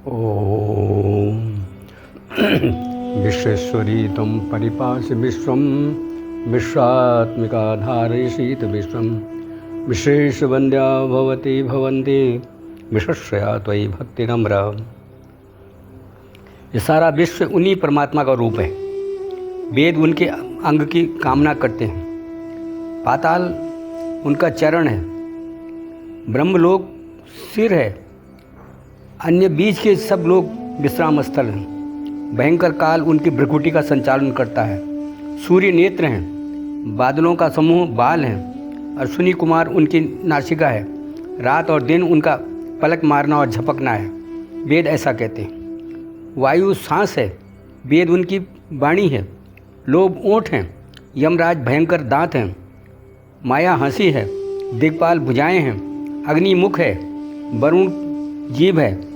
ओम विश्वेश्वरी तम परिपास विश्वम विश्वात्मिकाधारयसीत विश्वम विशेष वंद्या भवती भवन्ति विशस्या त्वयि भक्ति नम्रा। ये सारा विश्व उन्हीं परमात्मा का रूप है। वेद उनके अंग की कामना करते हैं, पाताल उनका चरण है, ब्रह्मलोक सिर है, अन्य बीच के सब लोग विश्राम स्थल हैं। भयंकर काल उनकी भ्रकुटी का संचालन करता है। सूर्य नेत्र हैं, बादलों का समूह बाल हैं, अश्विनी कुमार उनकी नासिका है। रात और दिन उनका पलक मारना और झपकना है, वेद ऐसा कहते हैं। वायु सांस है, वेद उनकी वाणी है। लोभ ओंठ हैं, यमराज भयंकर दांत हैं। माया हंसी है, दिग्पाल भुजाएं हैं। अग्नि मुख है, वरुण जीभ है।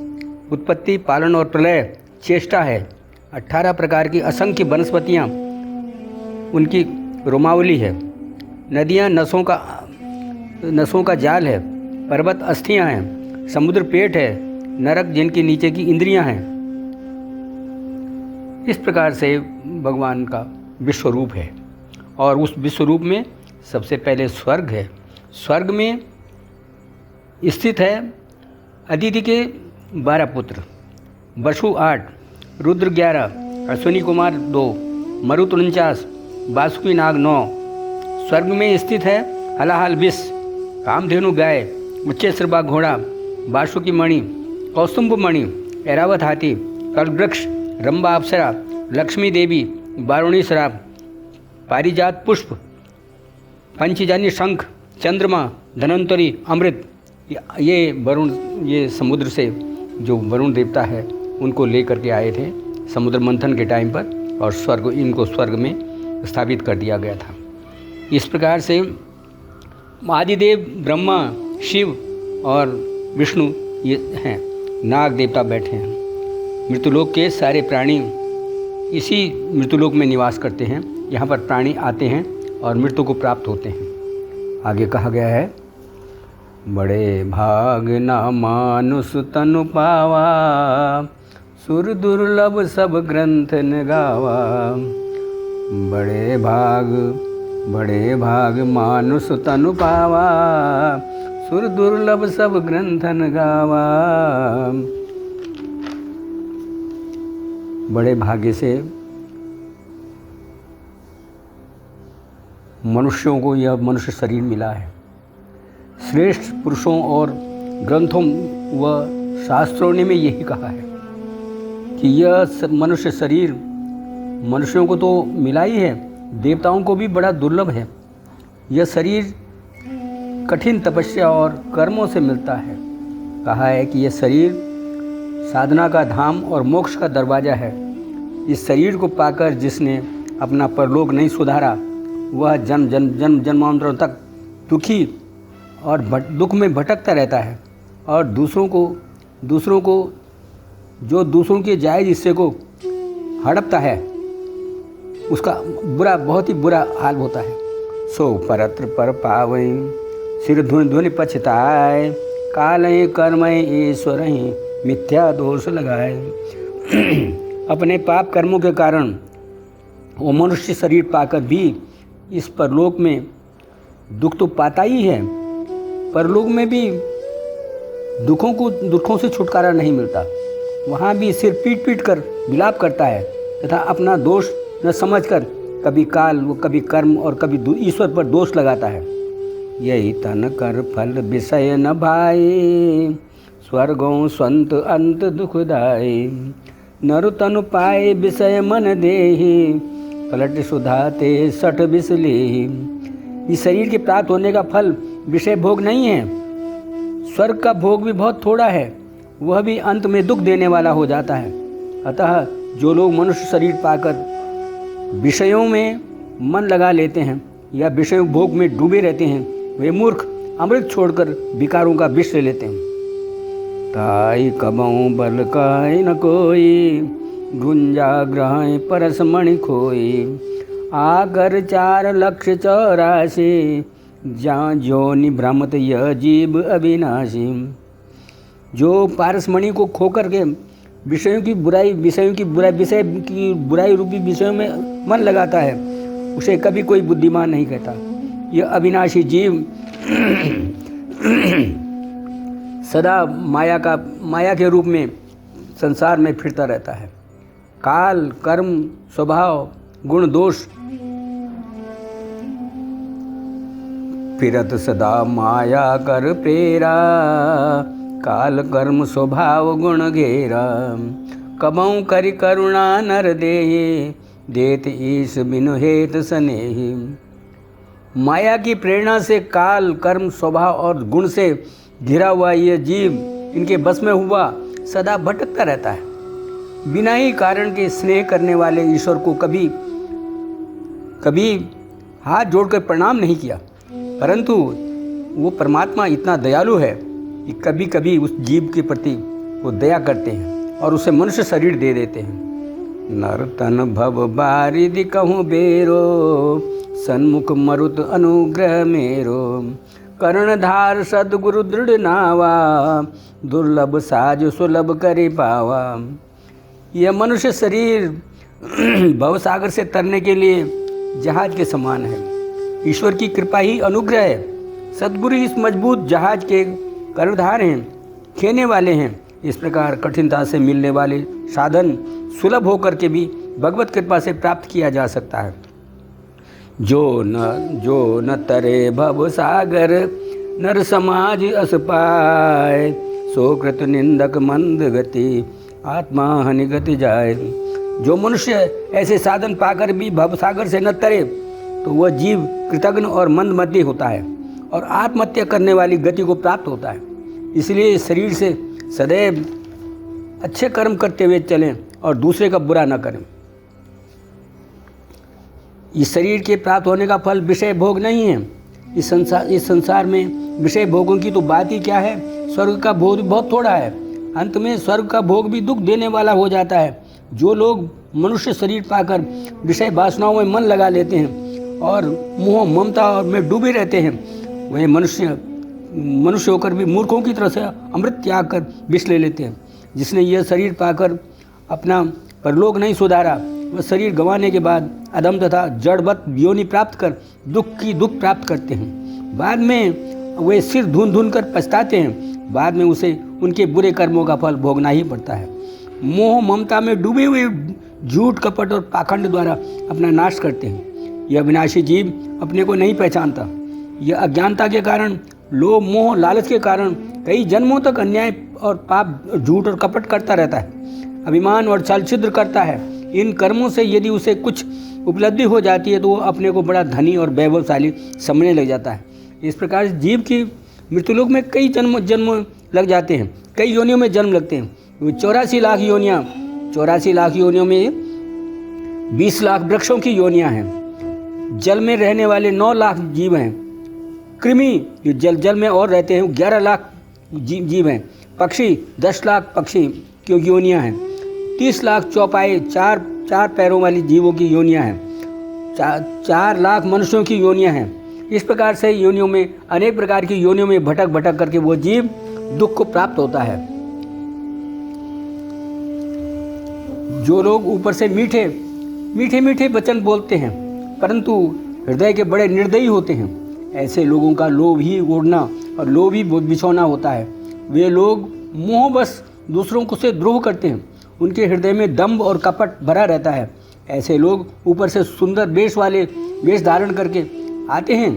उत्पत्ति पालन और प्रलय चेष्टा है। 18 प्रकार की असंख्य वनस्पतियाँ उनकी रोमावली है। नदियाँ नसों का जाल है। पर्वत अस्थियाँ हैं, समुद्र पेट है। नरक जिनके नीचे की इंद्रियाँ हैं। इस प्रकार से भगवान का विश्वरूप है। और उस विश्वरूप में सबसे पहले स्वर्ग है। स्वर्ग में स्थित है अदिति के 12 पुत्र, वसु 8, रुद्र 11, अश्विनी कुमार 2, मरुत 49, वासुकी नाग 9। स्वर्ग में स्थित है हलाहल विष, कामधेनु गाय, उच्चैश्रवा घोड़ा, वासुकी मणि, कौस्तुभ मणि, ऐरावत हाथी, कल्पवृक्ष, रंभा अप्सरा, लक्ष्मी देवी, वारुणी शराब, पारिजात पुष्प, पंचजन्य शंख, चंद्रमा, धनवंतरी, अमृत। ये समुद्र से जो वरुण देवता है उनको लेकर के आए थे समुद्र मंथन के टाइम पर, और इनको स्वर्ग में स्थापित कर दिया गया था। इस प्रकार से आदिदेव ब्रह्मा, शिव और विष्णु ये हैं। नाग देवता बैठे हैं। मृत्युलोक के सारे प्राणी इसी मृत्युलोक में निवास करते हैं। यहाँ पर प्राणी आते हैं और मृत्यु को प्राप्त होते हैं। आगे कहा गया है, बड़े भाग ना मानुष तनु पावा, सुर दुर्लभ सब ग्रंथ न गावा। बड़े भाग मानुष तनु पावा, सुर दुर्लभ सब ग्रंथ न गावा। बड़े भाग्य से मनुष्यों को यह मनुष्य शरीर मिला है। श्रेष्ठ पुरुषों और ग्रंथों व शास्त्रों ने में यही कहा है कि यह मनुष्य शरीर मनुष्यों को तो मिला ही है, देवताओं को भी बड़ा दुर्लभ है। यह शरीर कठिन तपस्या और कर्मों से मिलता है। कहा है कि यह शरीर साधना का धाम और मोक्ष का दरवाज़ा है। इस शरीर को पाकर जिसने अपना परलोक नहीं सुधारा, वह जन्मांतरों तक दुखी और दुख में भटकता रहता है। और दूसरों को जो दूसरों के जायज़ हिस्से को हड़पता है, उसका बहुत ही बुरा हाल होता है। सो परत्र पर पावई, सिर धुनि पछताए, कालय कर्मय ईश्वर ही मिथ्या दोष लगाए। अपने पाप कर्मों के कारण वो मनुष्य शरीर पाकर भी इस परलोक में दुख तो पाता ही है। परलोक में भी दुखों से छुटकारा नहीं मिलता। वहाँ भी सिर पीट कर विलाप करता है तथा अपना दोष न समझकर कभी काल, कभी कर्म और कभी ईश्वर पर दोष लगाता है। यही तन कर फल विषय न भाई, स्वर्गों स्वंत अंत दुखदाई। नरु तनु पाए विषय मन देहि, पलट सुधाते सठ बिसलेहि। इस शरीर के प्राप्त होने का फल विषय भोग नहीं है। स्वर्ग का भोग भी बहुत थोड़ा है, वह भी अंत में दुख देने वाला हो जाता है। अतः जो लोग मनुष्य शरीर पाकर विषयों में मन लगा लेते हैं या विषय भोग में डूबे रहते हैं, वे मूर्ख अमृत छोड़कर विकारों का विष ले लेते हैं। ताई कबऊ बल कह न कोई, गुंजा ग्रह परस मणि खोई। आकर 4,84,000, जहाँ जोनि भ्रमत यह जीव अविनाशी। जो पारसमणि को खोकर के विषय की बुराई विषय की बुराई रूपी विषयों में मन लगाता है, उसे कभी कोई बुद्धिमान नहीं कहता। यह अविनाशी जीव सदा माया के रूप में संसार में फिरता रहता है। काल, कर्म, स्वभाव, गुण, दोष फिरत सदा माया कर प्रेरा, काल कर्म स्वभाव गुण घेरा, कबहु करि करुणा नर देहि, देत ईश बिनु हेत स्नेहि। माया की प्रेरणा से काल, कर्म, स्वभाव और गुण से घिरा हुआ यह जीव इनके बस में हुआ सदा भटकता रहता है। बिना ही कारण के स्नेह करने वाले ईश्वर को कभी हाथ जोड़कर प्रणाम नहीं किया, परंतु वो परमात्मा इतना दयालु है कि कभी कभी उस जीव के प्रति वो दया करते हैं और उसे मनुष्य शरीर दे देते हैं। नर्तन भव बारिदि कहूँ बेरो, सन्मुख मरुत अनुग्रह मेरो, कर्णधार सदगुरु दृढ़ नावा, दुर्लभ साज सुलभ करे पावा। यह मनुष्य शरीर भवसागर से तरने के लिए जहाज के समान है। ईश्वर की कृपा ही अनुग्रह है। सद्गुरु इस मजबूत जहाज के कर्णधार हैं, खेने वाले हैं। इस प्रकार कठिनता से मिलने वाले साधन सुलभ होकर के भी भगवत कृपा से प्राप्त किया जा सकता है। जो न तरे भव सागर, नर समाज अस पाए, सो कृत निंदक मंद गति, आत्मा हानि गति जाए। जो मनुष्य ऐसे साधन पाकर भी भव सागर से न तरे तो वह जीव कृतघ्न और मंदमती होता है और आत्महत्या करने वाली गति को प्राप्त होता है। इसलिए इस शरीर से सदैव अच्छे कर्म करते हुए चलें और दूसरे का बुरा न करें। इस शरीर के प्राप्त होने का फल विषय भोग नहीं है। इस संसार में विषय भोगों की तो बात ही क्या है। स्वर्ग का भोग भी बहुत थोड़ा है। अंत में स्वर्ग का भोग भी दुख देने वाला हो जाता है। जो लोग मनुष्य शरीर पाकर विषय वासनाओं में मन लगा लेते हैं और मोह ममता में डूबे रहते हैं, वह मनुष्य होकर भी मूर्खों की तरह से अमृत त्याग कर विष ले लेते हैं। जिसने यह शरीर पाकर अपना परलोक नहीं सुधारा, वह शरीर गंवाने के बाद अधम तथा जड़वत योनि प्राप्त कर दुख प्राप्त करते हैं। बाद में वे सिर धुन कर पछताते हैं। बाद में उसे उनके बुरे कर्मों का फल भोगना ही पड़ता है। मोह ममता में डूबे हुए झूठ, कपट और पाखंड द्वारा अपना नाश करते हैं। यह विनाशी जीव अपने को नहीं पहचानता। यह अज्ञानता के कारण, लोभ, मोह, लालच के कारण कई जन्मों तक अन्याय और पाप, झूठ और कपट करता रहता है। अभिमान और छल छिद्र करता है। इन कर्मों से यदि उसे कुछ उपलब्धि हो जाती है तो वो अपने को बड़ा धनी और वैभवशाली समझने लग जाता है। इस प्रकार जीव की मृत्युलोक में कई जन्म लग जाते हैं, कई योनियों में जन्म लगते हैं। 84 लाख योनियों में 20 लाख वृक्षों की योनियाँ हैं। जल में रहने वाले 9 लाख जीव हैं। कृमि जो जल में और रहते हैं 11 लाख जीव हैं। पक्षी 10 लाख पक्षी की योनियाँ हैं। 30 लाख चौपाए चार पैरों वाली जीवों की योनियाँ हैं। 4 लाख मनुष्यों की योनियाँ हैं। इस प्रकार से योनियों में, अनेक प्रकार की योनियों में भटक करके वो जीव दुख को प्राप्त होता है। जो लोग ऊपर से मीठे वचन बोलते हैं परंतु हृदय के बड़े निर्दयी होते हैं, ऐसे लोगों का लोभ ही ओढ़ना और लोभ ही बिछौना होता है। वे लोग मोहवश दूसरों को से द्रोह करते हैं। उनके हृदय में दंभ और कपट भरा रहता है। ऐसे लोग ऊपर से सुंदर वेश धारण करके आते हैं,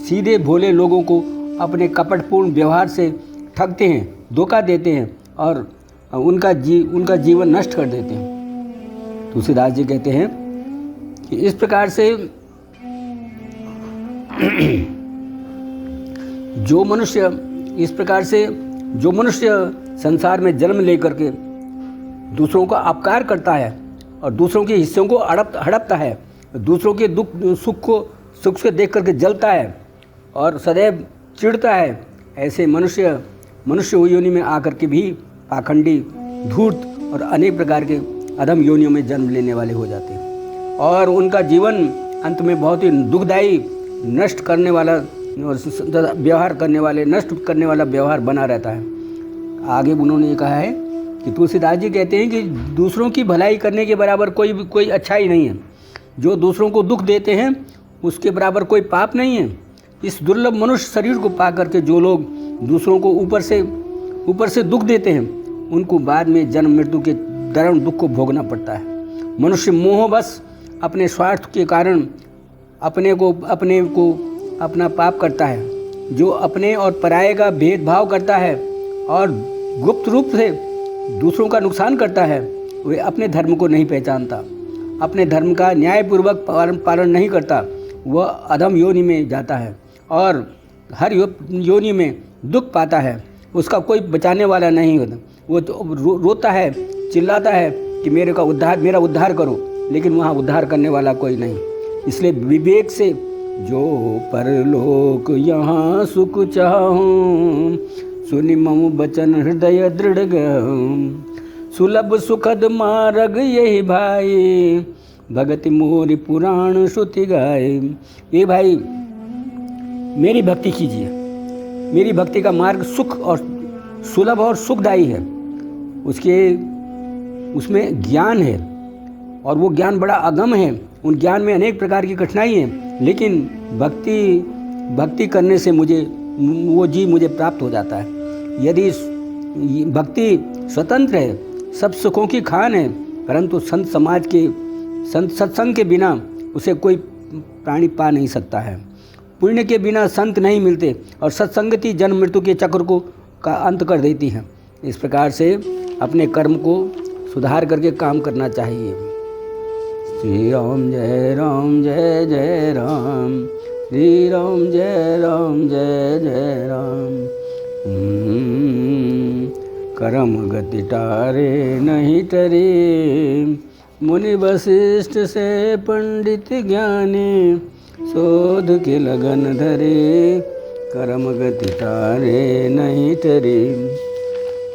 सीधे भोले लोगों को अपने कपटपूर्ण व्यवहार से ठगते हैं, धोखा देते हैं और उनका जीवन नष्ट कर देते हैं। तुलसीदास जी कहते हैं कि इस प्रकार से जो मनुष्य संसार में जन्म लेकर के दूसरों का अपकार करता है और दूसरों के हिस्सों को हड़पता है, दूसरों के सुख से देख करके जलता है और सदैव चिढ़ता है, ऐसे मनुष्य योनि में आकर के भी पाखंडी, धूर्त और अनेक प्रकार के अधम योनियों में जन्म लेने वाले हो जाते हैं और उनका जीवन अंत में बहुत ही दुखदायी, नष्ट करने वाला व्यवहार बना रहता है। आगे उन्होंने कहा है कि तुलसीदास जी कहते हैं कि दूसरों की भलाई करने के बराबर कोई अच्छा ही नहीं है। जो दूसरों को दुख देते हैं उसके बराबर कोई पाप नहीं है। इस दुर्लभ मनुष्य शरीर को पा करके जो लोग दूसरों को ऊपर से दुख देते हैं उनको बाद में जन्म मृत्यु के दारुण दुख को भोगना पड़ता है। मनुष्य मोहवश अपने स्वार्थ के कारण अपने को अपना पाप करता है। जो अपने और पराये का भेदभाव करता है और गुप्त रूप से दूसरों का नुकसान करता है, वह अपने धर्म को नहीं पहचानता, अपने धर्म का न्यायपूर्वक पालन नहीं करता। वह अधम योनि में जाता है और हर योनि में दुख पाता है। उसका कोई बचाने वाला नहीं होता। वो तो रोता है, चिल्लाता है कि मेरा उद्धार करो, लेकिन वहाँ उद्धार करने वाला कोई नहीं। इसलिए विवेक से जो परलोक यहाँ सुख चाहूं, सुनि मम बचन हृदय दृढ़ गहूं। सुलभ सुखद मार्ग यही भाई, भगति मोरी पुराण श्रुति गाए। ये भाई मेरी भक्ति कीजिए। मेरी भक्ति का मार्ग सुख और सुलभ और सुखदायी है। उसमें ज्ञान है और वो ज्ञान बड़ा अगम है। उन ज्ञान में अनेक प्रकार की कठिनाई है, लेकिन भक्ति करने से मुझे प्राप्त हो जाता है। यदि भक्ति स्वतंत्र है, सब सुखों की खान है, परंतु सत्संग के बिना उसे कोई प्राणी पा नहीं सकता है। पुण्य के बिना संत नहीं मिलते और सत्संगति जन्म मृत्यु के चक्र का अंत कर देती है। इस प्रकार से अपने कर्म को सुधार करके काम करना चाहिए। श्री राम जय राम जय जय राम, श्री राम जय राम जय जय राम। कर्म गति टारे नहीं टरे, मुनि वशिष्ठ से पंडित ज्ञानी, शोध के लगन धरे। कर्म गति टारे नहीं टरे,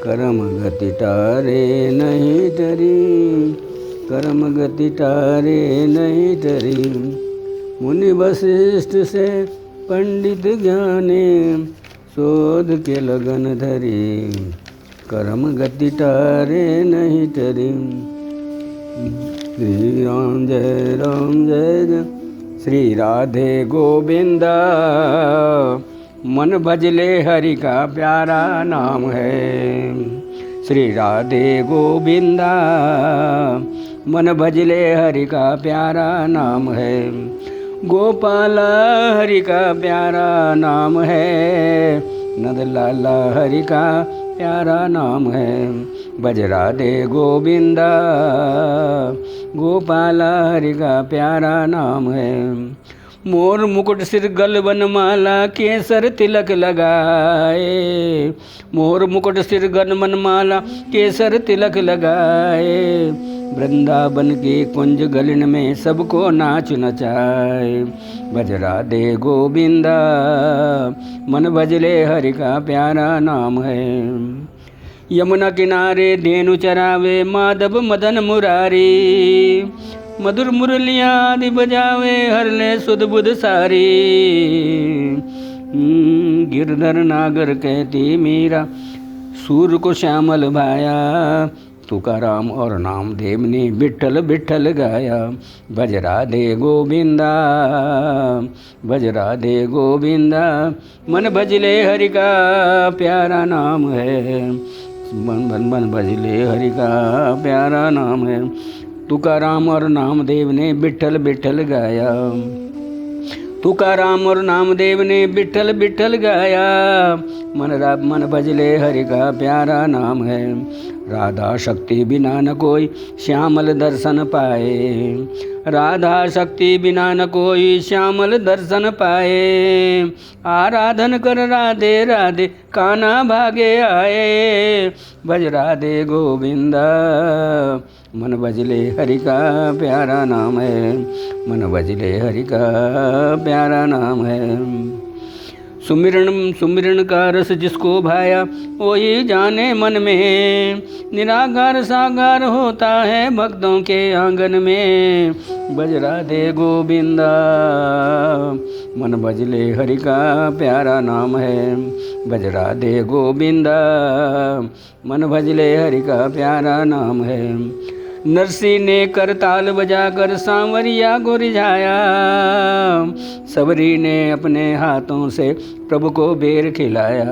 कर्म गति टारे नहीं टरे, कर्म गति टारे नहीं टरे। मुनि वशिष्ठ से पंडित ज्ञानी, शोध के लगन धरे। कर्म गति टारे नहीं टरे। श्री राम जय राम जय जय। श्री राधे गोविंदा, मन भजले हरि का प्यारा नाम है। श्री राधे गोविंदा, मन भजले हरि का प्यारा नाम है। गोपाला हरि का प्यारा नाम है, नंदलाला हरि का प्यारा नाम है। भज राधे गोविंदा, गोपाला हरि का प्यारा नाम है। मोर मुकुट सिर गल वनमाला, केसर तिलक लगाए। मोर मुकुट सिर गल वनमाला, केसर तिलक लगाए। वृंदावन के कुंज गलिन में सबको नाच नचाए। भज राधे गोविंदा, मन भजले हरि का प्यारा नाम है। यमुना किनारे धेनु चरावे, माधव मदन मुरारी। मधुर मुरलियाँ आदि बजावे, हर ले सुध बुध सारी। गिरधर नागर कहती मीरा, सूर को श्यामल भाया। तुकाराम और नामदेव ने विठल विठल गाया। भज राधे गोविंदा, भज राधे गोविंदा, मन भजले हरि का प्यारा नाम है। मन भजले हरि का प्यारा नाम है। तुकाराम और नामदेव ने विठल विठल गाया। तुकाराम और नामदेव ने विठल विठल गाया। मन भजले हरि का प्यारा नाम है। राधा शक्ति बिना न कोई श्यामल दर्शन पाए। राधा शक्ति बिना न कोई श्यामल दर्शन पाए। आराधन कर राधे राधे, कान्हा भागे आए। भज राधे गोविंदा, मन भजले हरि का प्यारा नाम है। मन भजले हरि का प्यारा नाम है। सुमिरन सुमिरन का रस जिसको भाया वही जाने मन में, निराकार साकार होता है भक्तों के आंगन में। बज राधे गोविंदा मन भजले हरि का प्यारा नाम है। बज राधे गोविंदा मन भजले हरि का प्यारा नाम है। नरसी ने करताल बजाकर सांवरिया को रिझाया, सबरी ने अपने हाथों से प्रभु को बेर खिलाया।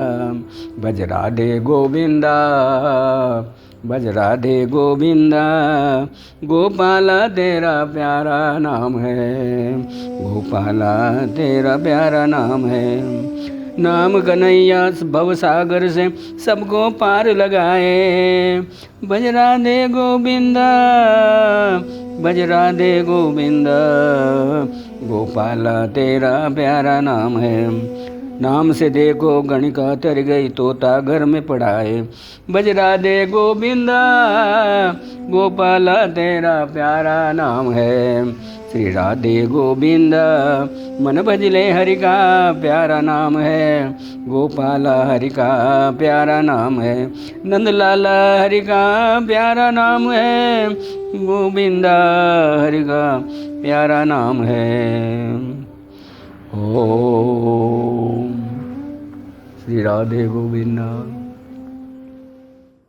भज राधे गोविंदा भज राधे गोविंदा, गोपाला तेरा प्यारा नाम है। गोपाला तेरा प्यारा नाम है। नाम कन्हैया भव सागर से सबको पार लगाए। भज राधे गोविंदा भज राधे गोविंदा, गोपाला तेरा प्यारा नाम है। नाम से देखो गणिका तर गई तोता घर में पढ़ाए। भज राधे गोविंदा गोपाला तेरा प्यारा नाम है। श्री राधे गोविंदा मन भजले हरि का प्यारा नाम है। गोपाला हरि का प्यारा नाम है। नंदलाला हरि का प्यारा नाम है। गोविंदा हरि का प्यारा नाम है। ओम श्री राधे गोविंदा।